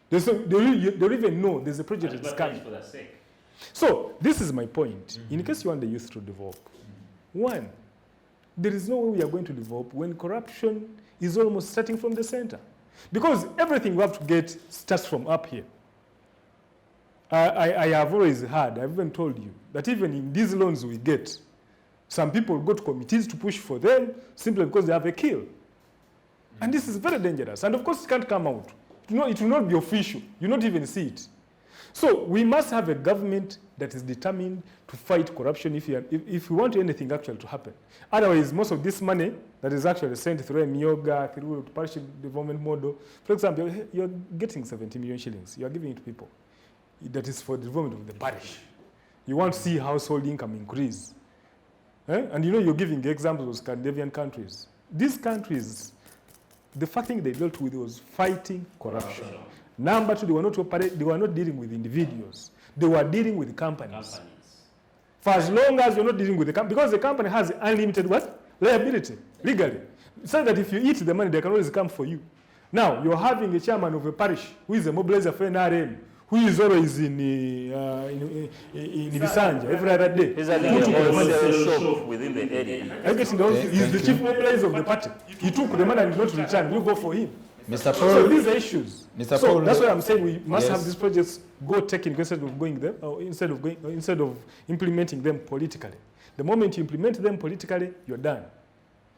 Speaker 2: They don't even know there's a project that is coming. So this is my point. In case you want the youth to develop, one, there is no way we are going to develop when corruption is almost starting from the center. Because everything we have to get starts from up here. I have always heard, I've even told you, that even in these loans we get, some people go to committees to push for them simply because they have a kill. And this is very dangerous. And of course it can't come out. It will not be official. You not even see it. So we must have a government that is determined to fight corruption if we want anything actually to happen. Otherwise, most of this money that is actually sent through a MIOGA, through the parish development model, for example, you're getting 70 million shillings. You're giving it to people. That is for the development of the parish. You want to see household income increase. And you know you're giving examples of Scandinavian countries. These countries, the first thing they dealt with was fighting corruption. Number two, they were not dealing with individuals. They were dealing with companies. For as long as you're not dealing with the company, because the company has unlimited what? Liability, legally. So that if you eat the money, they can always come for you. Now, you're having a chairman of a parish who is a mobilizer for NRM, who is always in Bisanja every other day.
Speaker 3: He's having a wholesale shop within the area.
Speaker 2: He's the chief mobilizer of the party. He took the money and did not return. You go for him.
Speaker 1: Mr. Paul,
Speaker 2: so these are issues.
Speaker 1: Mr.
Speaker 2: So
Speaker 1: Paul,
Speaker 2: that's why I'm saying we must have these projects go technical instead of going there, or instead of implementing them politically. The moment you implement them politically, you're done.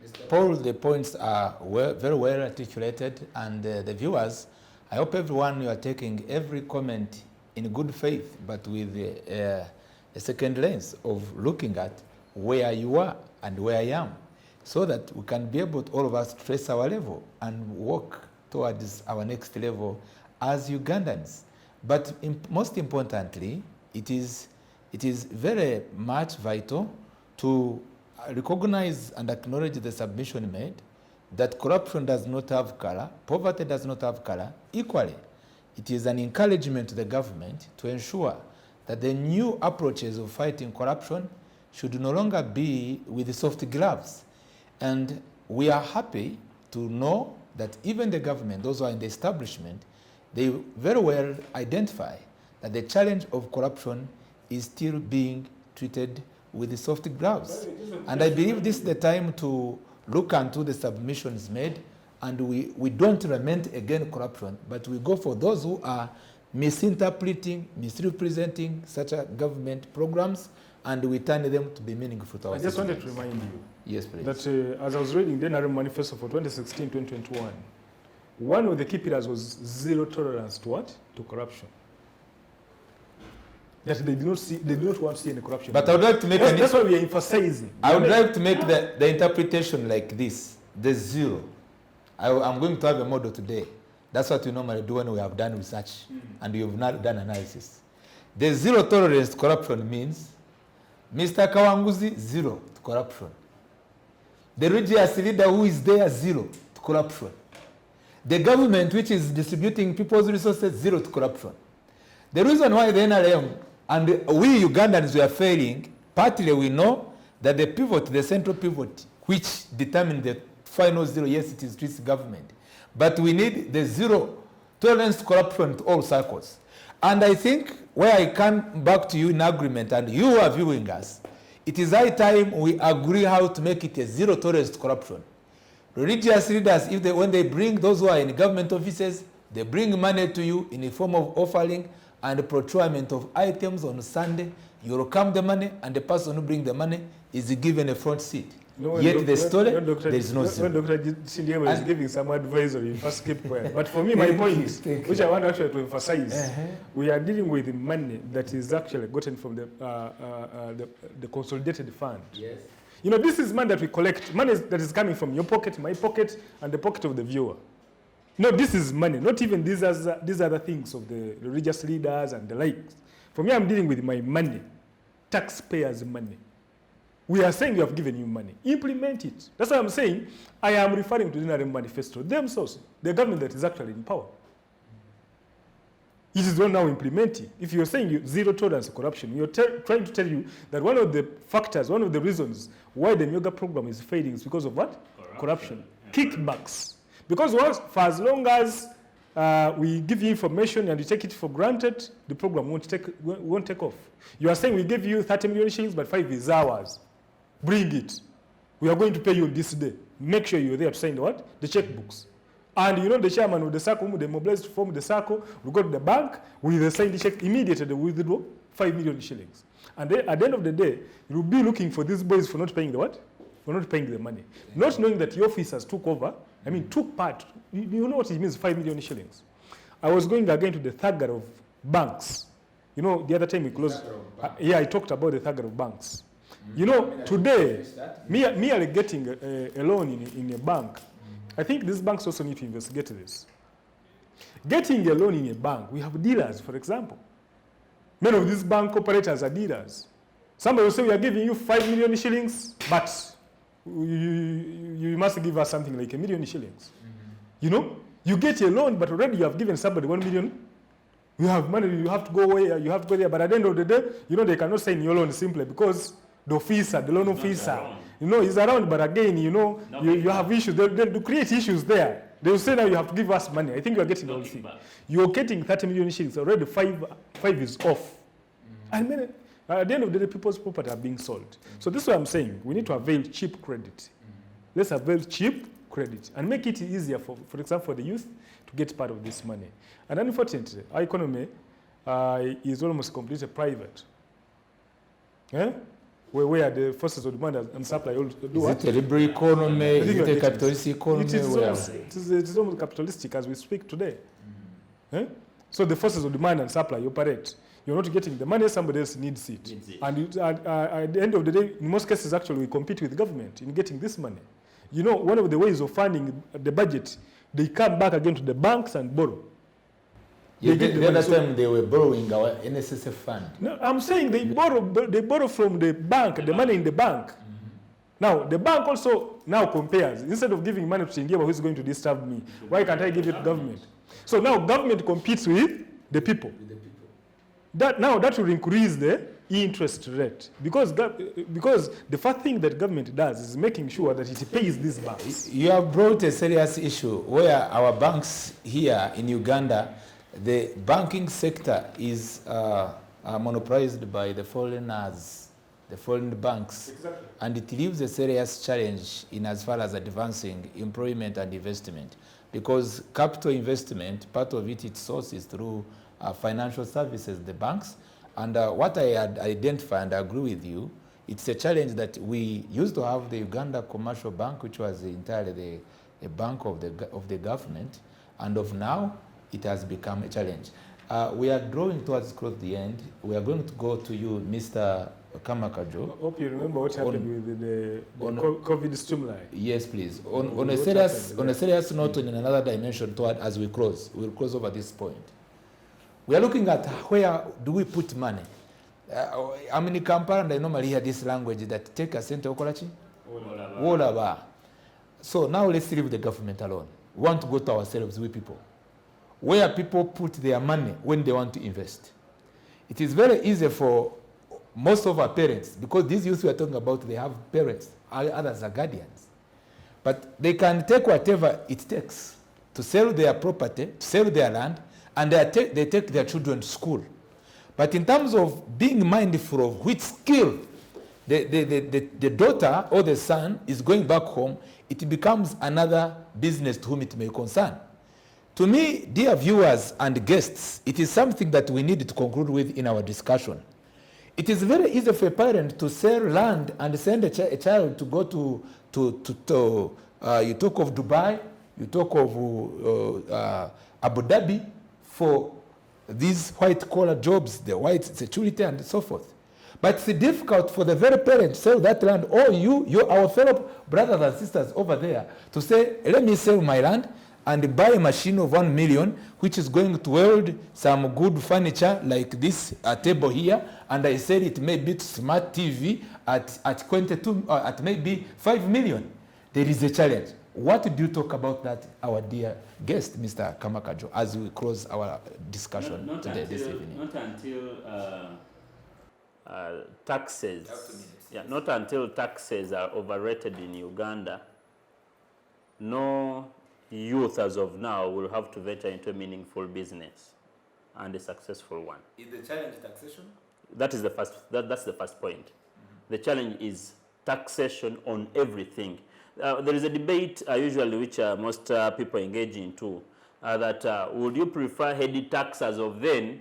Speaker 1: Mr. Paul, the points are very well articulated, and the viewers, I hope everyone, you are taking every comment in good faith, but with a second lens of looking at where you are and where I am, so that we can be able to, all of us, trace our level and walk towards our next level as Ugandans. But most importantly, it is very much vital to recognize and acknowledge the submission made that corruption does not have color, poverty does not have color. Equally, it is an encouragement to the government to ensure that the new approaches of fighting corruption should no longer be with the soft gloves. And we are happy to know that even the government, those who are in the establishment, they very well identify that the challenge of corruption is still being treated with the soft gloves. And I believe this is the time to look into the submissions made, and we don't lament again corruption, but we go for those who are misinterpreting, misrepresenting such a government programs, and we turn them to be meaningful to our citizens.
Speaker 2: I just wanted to remind you,
Speaker 1: yes, please,
Speaker 2: that as I was reading the NRM manifesto for 2016-2021, one of the key pillars was zero tolerance to what? To corruption. That they do not want to see any corruption.
Speaker 1: But I would like to make
Speaker 2: that's why we are emphasizing.
Speaker 1: I would like to make the interpretation like this: the zero. I'm going to have a model today. That's what we normally do when we have done research and we have not done analysis. The zero tolerance to corruption means Mr. Kawanguzi, zero to corruption. The religious leader who is there, zero to corruption. The government which is distributing people's resources, zero to corruption. The reason why the NRM and we Ugandans were failing, partly we know that the pivot, the central pivot, which determined the final zero, yes, it is this government. But we need the zero tolerance to corruption to all circles. And I think where I come back to you in agreement, and you are viewing us, it is high time we agree how to make it a zero tolerance to corruption. Religious leaders, when they bring those who are in government offices, they bring money to you in the form of offering and procurement of items on Sunday. You welcome the money, and the person who brings the money is given a front seat. Yet the story, there is no zero.
Speaker 2: When Dr. Chindiyema is giving some advisory, first keep quiet. But for me, my point, which I want actually to emphasize, we are dealing with money that is actually gotten from the consolidated fund.
Speaker 1: Yes.
Speaker 2: You know, this is money that we collect, money that is coming from your pocket, my pocket, and the pocket of the viewer. No, this is money, not even these other things of the religious leaders and the likes. For me, I'm dealing with my money, taxpayers' money. We are saying we have given you money. Implement it. That's why I'm saying I am referring to the NRM manifesto themselves, the government that is actually in power. It is not now implementing. If you're saying zero tolerance to corruption, we're trying to tell you that one of the factors, one of the reasons why the Myoga program is failing is because of what? Corruption. Kickbacks. Because for as long as we give you information and you take it for granted, the program won't take off. You are saying we give you 30 million shillings, but 5 is ours. Bring it. We are going to pay you this day. Make sure you're there to sign the what? The checkbooks. And you know the chairman of the circle, they mobilized to form the circle, we go to the bank, we sign the check immediately, they withdraw 5 million shillings. And then at the end of the day, you'll be looking for these boys for not paying the what? For not paying the money. Not knowing that your officers took over, took part. You know what it means, 5 million shillings. I was going again to the thugger of banks. You know, the other time we closed, I talked about the thugger of banks. You know, today, merely getting a loan in a bank, I think these banks also need to investigate this. Getting a loan in a bank, we have dealers, for example. Many of these bank operators are dealers. Somebody will say, we are giving you 5 million shillings, but you must give us something like 1 million shillings. You know, you get a loan, but already you have given somebody 1 million. You have money, you have to go away, you have to go there. But at the end of the day, you know, they cannot sign your loan simply because the loan officer, you know, is around, but again, you know, you have issues. They create issues there. They will say now you have to give us money. I think you are getting the whole thing. You're getting 30 million shillings, already 5 is off. And then at the end of the day, people's property are being sold. So this is what I'm saying. We need to avail cheap credit. Let's avail cheap credit and make it easier, for example, for the youth to get part of this money. And unfortunately, our economy is almost completely private. Yeah? Where the forces of demand and supply do what?
Speaker 1: Is it a liberal economy? Is it a capitalist economy?
Speaker 2: It is almost capitalistic as we speak today. So the forces of demand and supply operate. You're not getting the money, somebody else needs it. And at the end of the day, in most cases, actually, we compete with the government in getting this money. You know, one of the ways of funding the budget, they come back again to the banks and borrow.
Speaker 1: Yeah, the other time they were borrowing our NSSF fund.
Speaker 2: No, I'm saying they borrow from the bank, the money in the bank. Now, the bank also now compares. Instead of giving money to Chingiwa, who's going to disturb me, why can't I give it to government? So now government competes with the people. That will increase the interest rate. Because the first thing that government does is making sure that it pays these banks.
Speaker 1: You have brought a serious issue where our banks here in Uganda, the banking sector is monopolized by the foreigners, the foreign banks.
Speaker 2: Exactly.
Speaker 1: And it leaves a serious challenge in as far as advancing employment and investment. Because capital investment, part of its source is through financial services, the banks. And what I had identified, and I agree with you, it's a challenge that we used to have the Uganda Commercial Bank, which was entirely a bank of the government. And of now, it has become a challenge. We are drawing towards close the end. We are going to go to you, Mr. Kamakajo.
Speaker 2: I hope you remember what happened with the COVID stimuli.
Speaker 1: Yes, please. On a serious note, in another dimension, as we close, we'll close over this point. We are looking at where do we put money. I'm in Kampala, and I normally hear this language that take a center okolachi? Wolaba. So now let's leave the government alone. We want to go to ourselves, we people. Where people put their money when they want to invest. It is very easy for most of our parents, because these youth we are talking about, they have parents, others are guardians. But they can take whatever it takes to sell their property, to sell their land, and they take their children to school. But in terms of being mindful of which skill the daughter or the son is going back home, it becomes another business to whom it may concern. To me, dear viewers and guests, it is something that we need to conclude with in our discussion. It is very easy for a parent to sell land and send a child to go to you talk of Dubai, you talk of Abu Dhabi for these white-collar jobs, the white security and so forth. But it's difficult for the very parents to sell that land, or our fellow brothers and sisters over there, to say, let me sell my land and buy a machine of 1 million, which is going to weld some good furniture like this table here, and I sell it maybe to smart TV at 22, at maybe 5 million. There is a challenge. What do you talk about that, our dear guest, Mr. Kamakajo, as we close our discussion this evening?
Speaker 3: Not until taxes. Not until taxes are overrated in Uganda, no youth as of now will have to venture into a meaningful business and a successful one.
Speaker 1: Is the challenge taxation?
Speaker 3: That is the first. That's the first point. Mm-hmm. The challenge is taxation on everything. There is a debate usually which most people engage in too. That would you prefer heady tax as of then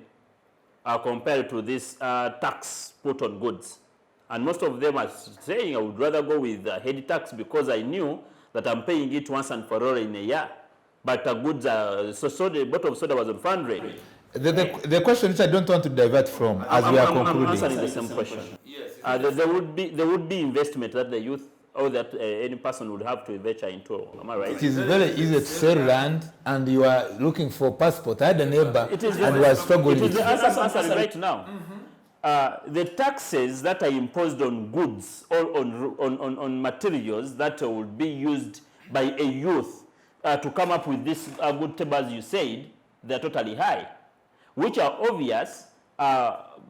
Speaker 3: compared to this tax put on goods? And most of them are saying I would rather go with heady tax because I knew that I'm paying it once and for all in a year. But goods are, so the bottle of soda was on fundraising.
Speaker 1: The question which I don't want to divert from as we are concluding.
Speaker 3: I'm answering the same question. Yes. There would be investment that the youth or that any person would have to venture into. Am I right?
Speaker 1: It is very easy to sell land and you are looking for passport. I had a neighbor and we are struggling.
Speaker 3: It is the answer right now. Mm-hmm. The taxes that are imposed on goods or on materials that would be used by a youth to come up with this good table, as you said, they're totally high, which are obvious,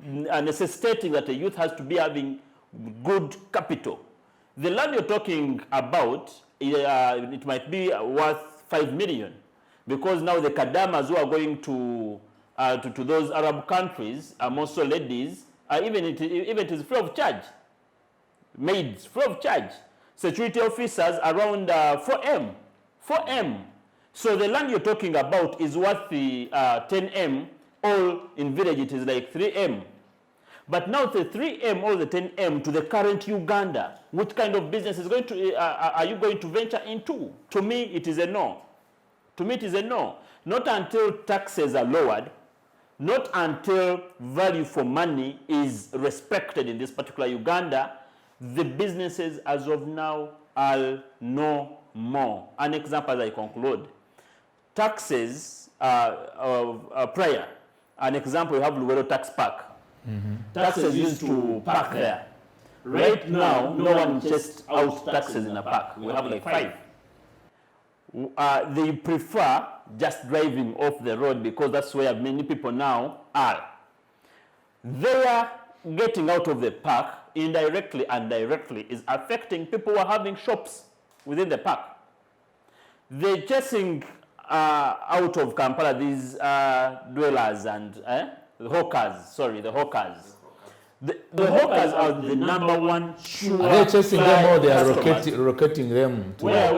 Speaker 3: necessitating that the youth has to be having good capital. The land you're talking about, it might be worth 5 million, because now the kadamas who are going to those Arab countries are mostly ladies, even it is free of charge. Maids, free of charge. Security officers around 4M. 4M. So the land you're talking about is worth the 10M, all in village it is like 3M. But now the 3M or the 10M to the current Uganda, what kind of business is going to, are you going to venture into? To me, it is a no. To me, it is a no. Not until taxes are lowered, not until value for money is respected in this particular Uganda, the businesses as of now are no more. An example as I conclude. Taxes prior. An example, you have Luwero Tax Park. Mm-hmm. Taxes used to park there. Right now, no one chests out taxes in a park. We have like 5. They prefer just driving off the road because that's where many people now are. Their getting out of the park indirectly and directly is affecting people who are having shops within the park. They're chasing out of Kampala these dwellers and the hawkers. The hawkers are the number one sure.
Speaker 1: Are they chasing them or they are locating them?
Speaker 3: Where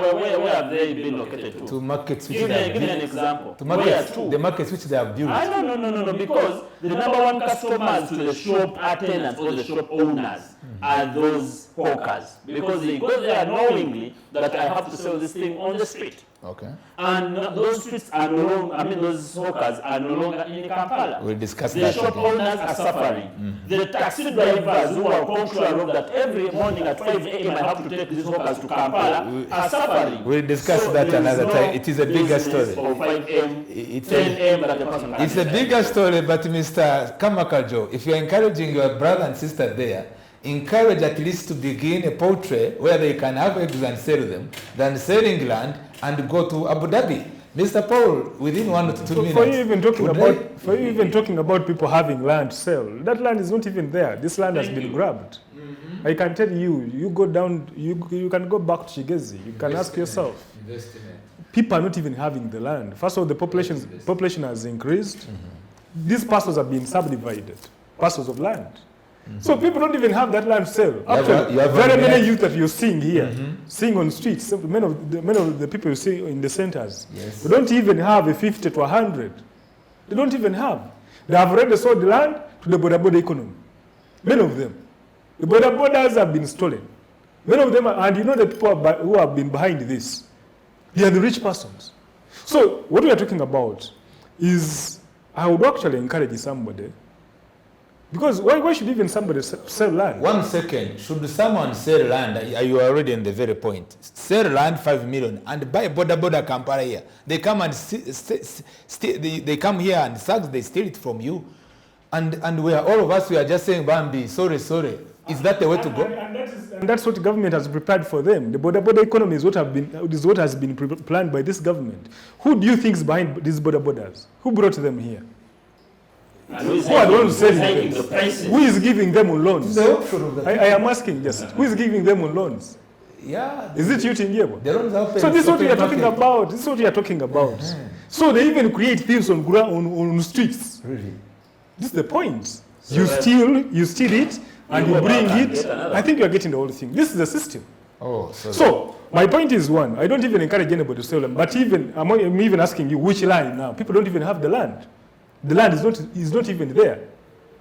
Speaker 3: have they been located to?
Speaker 1: To markets which
Speaker 3: give me an example.
Speaker 1: To markets, the markets which they have built.
Speaker 3: No, because the number one customers to the shop attendants or the shop owners are those hawkers. Because they go there knowingly that I have to sell this thing on the street.
Speaker 1: Okay.
Speaker 3: And those streets are no longer, those hawkers are no longer in Kampala.
Speaker 1: We'll discuss
Speaker 3: the
Speaker 1: that.
Speaker 3: The shop owners are suffering. Mm-hmm. The taxi drivers who are punctual of that every morning at 5 a.m. I have to take these hawkers to Kampala are suffering.
Speaker 1: We'll discuss that another time. It is a bigger story.
Speaker 3: Or 5 a.m., 10 a.m. that the person
Speaker 1: it's a bigger story, but Mr. Kamakajo, if you're encouraging your brother and sister there, encourage at least to begin a poultry where they can have eggs and sell them, than selling land and go to Abu Dhabi. Mr. Paul, within 1 to 2 minutes.
Speaker 2: For you even talking about people having land to sell, that land is not even there. This land has been grabbed. Mm-hmm. I can tell you go down, you can go back to Chigezi. You can ask yourself. People are not even having the land. First of all, the population has increased. Mm-hmm. These parcels are being subdivided, parcels of land. Mm-hmm. So people don't even have that land to sell. Actually, very many youth that you're seeing here, seeing on streets, many of the people you see in the centers, yes. They don't even have a 50 to 100. They don't even have. They have already sold the land to the border economy. Many of them. The borders have been stolen. Many of them, and you know the people who have been behind this, they are the rich persons. So what we are talking about is, I would actually encourage somebody Because why should even somebody sell land?
Speaker 1: 1 second. Should someone sell land? You are already in the very point. Sell land 5 million and buy border Kampala here. They come and they come here and thugs, they steal it from you. And we are all of us, we are just saying, Bambi, sorry. Is that the way to go?
Speaker 2: And that's what the government has prepared for them. The border economy is what has been planned by this government. Who do you think is behind these borders? Who brought them here? Who are the ones selling them? Who is giving them on loans? I am asking just, who is giving them on loans?
Speaker 1: Yeah.
Speaker 2: Is it you, Tingiebo?
Speaker 1: So
Speaker 2: this is what we are talking about. This is what we are talking about. So they even create thieves on streets.
Speaker 1: Really?
Speaker 2: This is the point. You steal it, and you bring it. I think you are getting the whole thing. This is the system.
Speaker 1: Oh,
Speaker 2: so my point is one, I don't even encourage anybody to sell them, but I'm even asking you which land now. People don't even have the land. The land is not even there.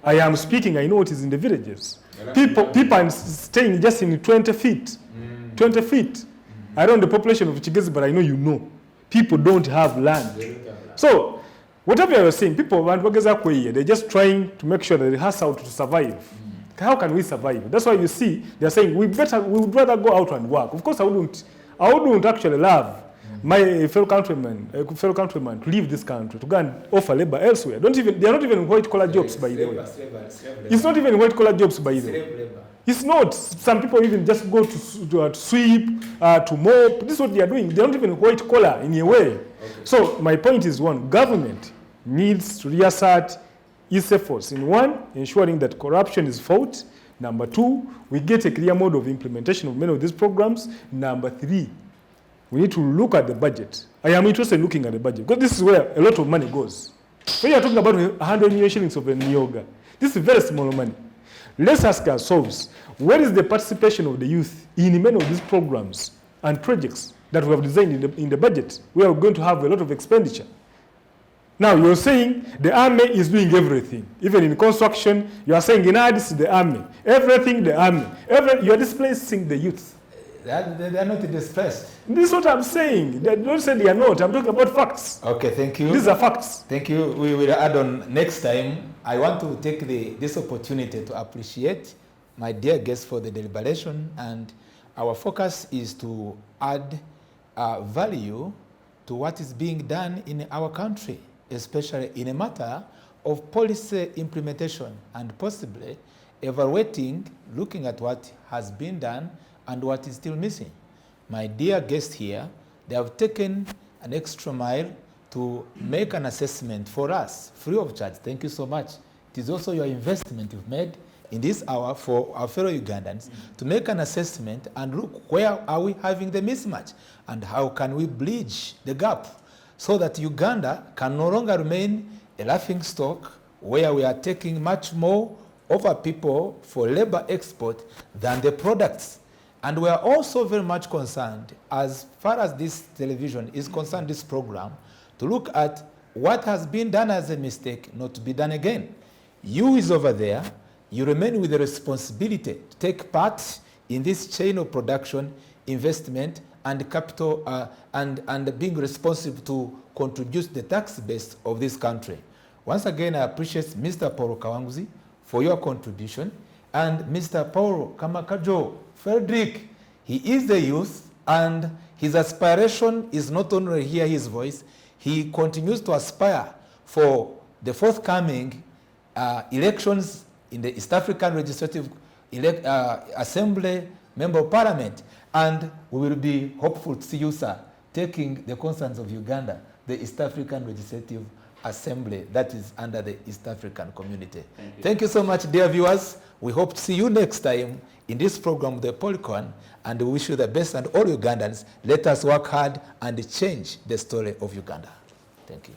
Speaker 2: I am speaking, I know what is in the villages. People are staying just in 20 feet. 20 feet. I don't know the population of Chigezi, but I know you know. People don't have land. So, whatever you're saying, people, they're just trying to make sure that they hustle to survive. How can we survive? That's why you see, they're saying, we would rather go out and work. Of course, I wouldn't actually love my fellow countrymen to leave this country, to go and offer labor elsewhere. They are not even white-collar jobs, by the way. It's not even white-collar jobs, by the way. It's not. Some people even just go to sweep, to mop. This is what they are doing. They are not even white-collar in a way. Okay. So my point is one, government needs to reassert its efforts in one, ensuring that corruption is fought. Number two, we get a clear mode of implementation of many of these programs. Number three, we need to look at the budget. I am interested in looking at the budget because this is where a lot of money goes. When you are talking about 100 million shillings of a Nioga, this is very small money. Let's ask ourselves, where is the participation of the youth in many of these programs and projects that we have designed in the budget? We are going to have a lot of expenditure. Now, you're saying the army is doing everything. Even in construction, you are saying in Addis, the army. Everything, the army. You are displacing the youth.
Speaker 1: They are not displaced.
Speaker 2: This is what I'm saying. They don't say they are not. I'm talking about facts.
Speaker 1: Okay, thank you.
Speaker 2: These are facts.
Speaker 1: Thank you. We will add on next time. I want to take this opportunity to appreciate my dear guests for the deliberation, and our focus is to add value to what is being done in our country, especially in a matter of policy implementation and possibly evaluating, looking at what has been done and what is still missing. My dear guests here, they have taken an extra mile to make an assessment for us, free of charge. Thank you so much. It is also your investment you've made in this hour for our fellow Ugandans to make an assessment and look where are we having the mismatch and how can we bridge the gap so that Uganda can no longer remain a laughing stock where we are taking much more of our people for labor export than the products. And we are also very much concerned, as far as this television is concerned, this program, to look at what has been done as a mistake not to be done again. You is over there, you remain with the responsibility to take part in this chain of production, investment, and capital, and being responsible to contribute to the tax base of this country. Once again, I appreciate Mr. Paul Kawanguzi for your contribution, and Mr. Paul Kamakajo Frederick. He is the youth, and his aspiration is not only hear his voice, he continues to aspire for the forthcoming elections in the East African Legislative Assembly Member of Parliament. And we will be hopeful to see you, sir, taking the concerns of Uganda, the East African Legislative Assembly that is under the East African community. Thank you so much, dear viewers. We hope to see you next time in this program, the POLICON, and we wish you the best, and all Ugandans, let us work hard and change the story of Uganda. Thank you.